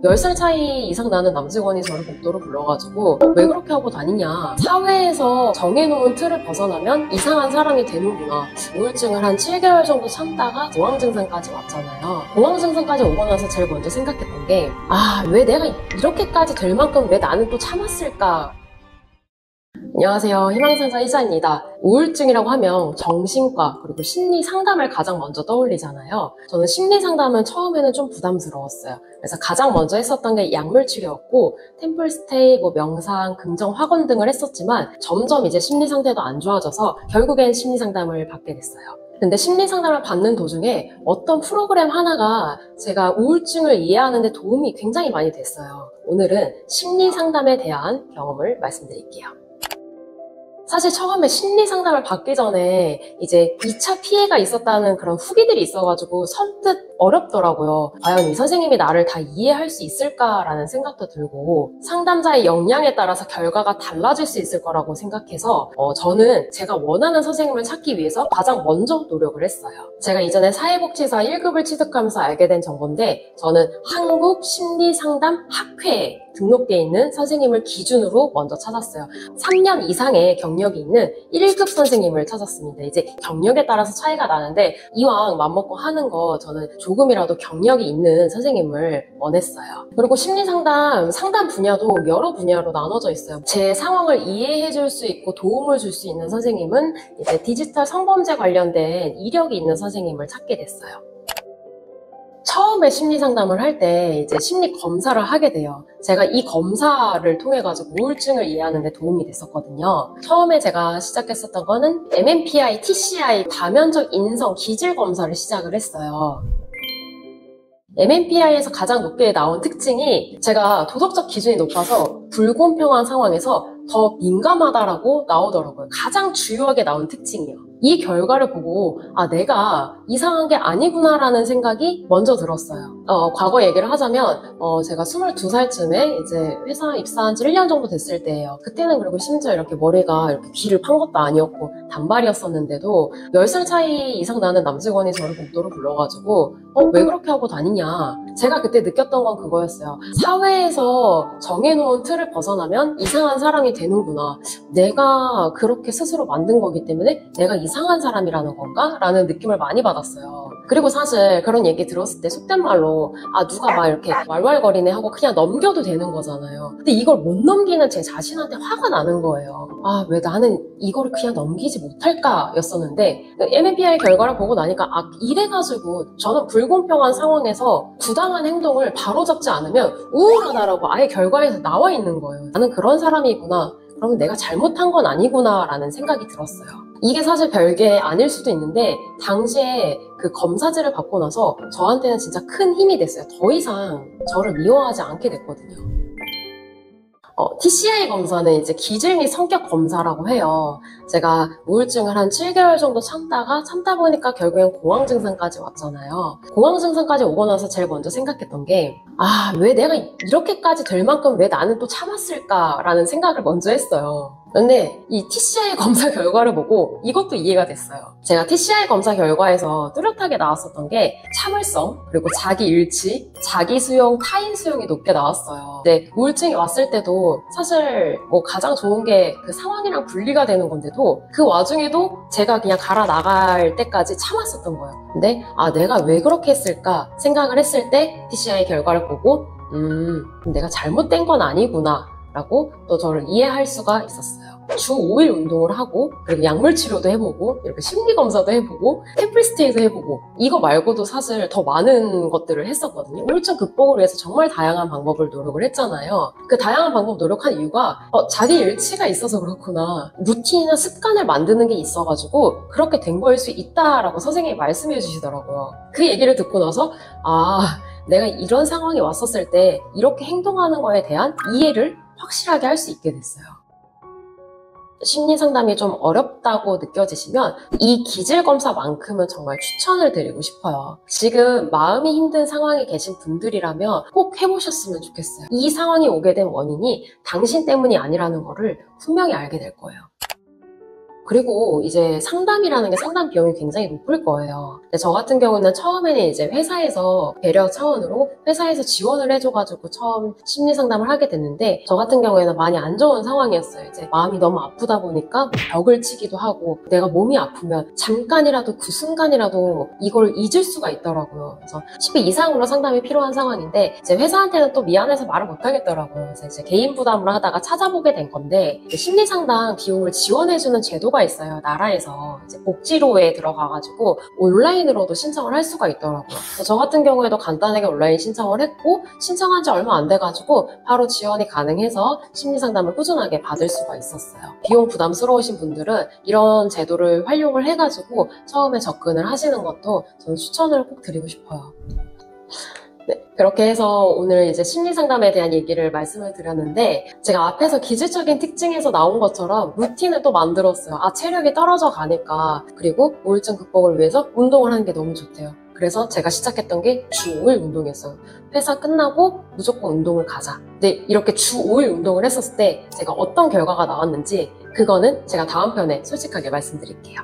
10살 차이 이상 나는 남직원이 저를 복도로 불러가지고 왜 그렇게 하고 다니냐, 사회에서 정해놓은 틀을 벗어나면 이상한 사람이 되는구나. 우울증을 한 7개월 정도 참다가 공황 증상까지 왔잖아요. 공황 증상까지 오고 나서 제일 먼저 생각했던 게, 왜 내가 이렇게까지 될 만큼 왜 나는 또 참았을까. 안녕하세요, 희망상사 이사입니다. 우울증이라고 하면 정신과 그리고 심리 상담을 가장 먼저 떠올리잖아요. 저는 심리 상담은 처음에는 좀 부담스러웠어요. 그래서 가장 먼저 했었던 게 약물 치료였고, 템플스테이, 명상, 긍정 확언 등을 했었지만 점점 이제 심리 상태도 안 좋아져서 결국엔 심리 상담을 받게 됐어요. 근데 심리 상담을 받는 도중에 어떤 프로그램 하나가 제가 우울증을 이해하는 데 도움이 굉장히 많이 됐어요. 오늘은 심리 상담에 대한 경험을 말씀드릴게요. 사실 처음에 심리 상담을 받기 전에 이제 2차 피해가 있었다는 그런 후기들이 있어가지고 선뜻 어렵더라고요. 과연 이 선생님이 나를 다 이해할 수 있을까라는 생각도 들고, 상담자의 역량에 따라서 결과가 달라질 수 있을 거라고 생각해서 저는 제가 원하는 선생님을 찾기 위해서 가장 먼저 노력을 했어요. 제가 이전에 사회복지사 1급을 취득하면서 알게 된 정보인데, 저는 한국심리상담학회에 등록되어 있는 선생님을 기준으로 먼저 찾았어요. 3년 이상의 경력이 있는 1급 선생님을 찾았습니다. 이제 경력에 따라서 차이가 나는데, 이왕 맘먹고 하는 거 저는 조금이라도 경력이 있는 선생님을 원했어요. 그리고 심리상담, 상담 분야도 여러 분야로 나눠져 있어요. 제 상황을 이해해 줄 수 있고 도움을 줄 수 있는 선생님은 이제 디지털 성범죄 관련된 이력이 있는 선생님을 찾게 됐어요. 처음에 심리 상담을 할 때 이제 심리 검사를 하게 돼요. 제가 이 검사를 통해 가지고 우울증을 이해하는 데 도움이 됐었거든요. 처음에 제가 시작했었던 거는 MMPI, TCI, 다면적 인성 기질 검사를 시작을 했어요. MMPI에서 가장 높게 나온 특징이, 제가 도덕적 기준이 높아서 불공평한 상황에서 더 민감하다라고 나오더라고요. 가장 주요하게 나온 특징이요. 이 결과를 보고 내가 이상한 게 아니구나라는 생각이 먼저 들었어요. 과거 얘기를 하자면 제가 22살쯤에 이제 회사 입사한 지 1년 정도 됐을 때예요. 그때는 그리고 심지어 이렇게 머리가 이렇게 귀를 판 것도 아니었고 단발이었었는데도 10살 차이 이상 나는 남직원이 저를 복도로 불러가지고 왜 그렇게 하고 다니냐. 제가 그때 느꼈던 건 그거였어요. 사회에서 정해놓은 틀을 벗어나면 이상한 사람이 되는구나. 내가 그렇게 스스로 만든 거기 때문에 내가 이상한 사람이라는 건가? 라는 느낌을 많이 받았어요. 그리고 사실 그런 얘기 들었을 때 속된 말로 누가 막 이렇게 왈왈거리네 하고 그냥 넘겨도 되는 거잖아요. 근데 이걸 못 넘기는 제 자신한테 화가 나는 거예요. 왜 나는 이거를 그냥 넘기지 못할까? 였었는데, MMPI 결과를 보고 나니까 이래가지고 저는 불공평한 상황에서 부당한 행동을 바로잡지 않으면 우울하다라고 아예 결과에서 나와 있는 거예요. 나는 그런 사람이구나. 그러면 내가 잘못한 건 아니구나 라는 생각이 들었어요. 이게 사실 별게 아닐 수도 있는데, 당시에 그 검사지를 받고 나서 저한테는 진짜 큰 힘이 됐어요. 더 이상 저를 미워하지 않게 됐거든요. TCI 검사는 이제 기질 및 성격 검사라고 해요. 제가 우울증을 한 7개월 정도 참다 보니까 결국엔 공황 증상까지 왔잖아요. 공황 증상까지 오고 나서 제일 먼저 생각했던 게, 왜 내가 이렇게까지 될 만큼 왜 나는 또 참았을까라는 생각을 먼저 했어요. 근데 이 TCI 검사 결과를 보고 이것도 이해가 됐어요. 제가 TCI 검사 결과에서 뚜렷하게 나왔었던 게 참을성, 그리고 자기 일치, 자기 수용, 타인 수용이 높게 나왔어요. 근데 우울증이 왔을 때도 사실 가장 좋은 게 그 상황이랑 분리가 되는 건데도, 그 와중에도 제가 그냥 갈아 나갈 때까지 참았었던 거예요. 근데 내가 왜 그렇게 했을까 생각을 했을 때 TCI 결과를 보고 내가 잘못된 건 아니구나 라고 또 저를 이해할 수가 있었어요. 주 5일 운동을 하고, 그리고 약물 치료도 해보고, 이렇게 심리검사도 해보고, 템플스테이도 해보고, 이거 말고도 사실 더 많은 것들을 했었거든요. 우울증 극복을 위해서 정말 다양한 방법을 노력을 했잖아요. 그 다양한 방법 노력한 이유가 자기 일치가 있어서 그렇구나, 루틴이나 습관을 만드는 게 있어가지고 그렇게 된 거일 수 있다라고 선생님이 말씀해 주시더라고요. 그 얘기를 듣고 나서 내가 이런 상황이 왔었을 때 이렇게 행동하는 거에 대한 이해를 확실하게 할 수 있게 됐어요. 심리 상담이 좀 어렵다고 느껴지시면 이 기질 검사만큼은 정말 추천을 드리고 싶어요. 지금 마음이 힘든 상황에 계신 분들이라면 꼭 해보셨으면 좋겠어요. 이 상황이 오게 된 원인이 당신 때문이 아니라는 거를 분명히 알게 될 거예요. 그리고 이제 상담이라는 게 상담 비용이 굉장히 높을 거예요. 근데 저 같은 경우는 처음에는 이제 회사에서 배려 차원으로 회사에서 지원을 해줘가지고 처음 심리 상담을 하게 됐는데, 저 같은 경우에는 많이 안 좋은 상황이었어요. 이제 마음이 너무 아프다 보니까 벽을 치기도 하고, 내가 몸이 아프면 잠깐이라도 그 순간이라도 이걸 잊을 수가 있더라고요. 그래서 10배 이상으로 상담이 필요한 상황인데, 이제 회사한테는 또 미안해서 말을 못 하겠더라고요. 그래서 이제 개인 부담으로 하다가 찾아보게 된 건데, 심리 상담 비용을 지원해주는 제도가 있어요. 나라에서 이제 복지로에 들어가가지고 온라인으로도 신청을 할 수가 있더라고요. 저 같은 경우에도 간단하게 온라인 신청을 했고, 신청한 지 얼마 안 돼가지고 바로 지원이 가능해서 심리 상담을 꾸준하게 받을 수가 있었어요. 비용 부담스러우신 분들은 이런 제도를 활용을 해가지고 처음에 접근을 하시는 것도 저는 추천을 꼭 드리고 싶어요. 네, 그렇게 해서 오늘 이제 심리상담에 대한 얘기를 말씀을 드렸는데, 제가 앞에서 기질적인 특징에서 나온 것처럼 루틴을 또 만들었어요. 체력이 떨어져 가니까. 그리고 우울증 극복을 위해서 운동을 하는 게 너무 좋대요. 그래서 제가 시작했던 게 주 5일 운동이었어요. 회사 끝나고 무조건 운동을 가자. 근데 이렇게 주 5일 운동을 했었을 때 제가 어떤 결과가 나왔는지, 그거는 제가 다음 편에 솔직하게 말씀드릴게요.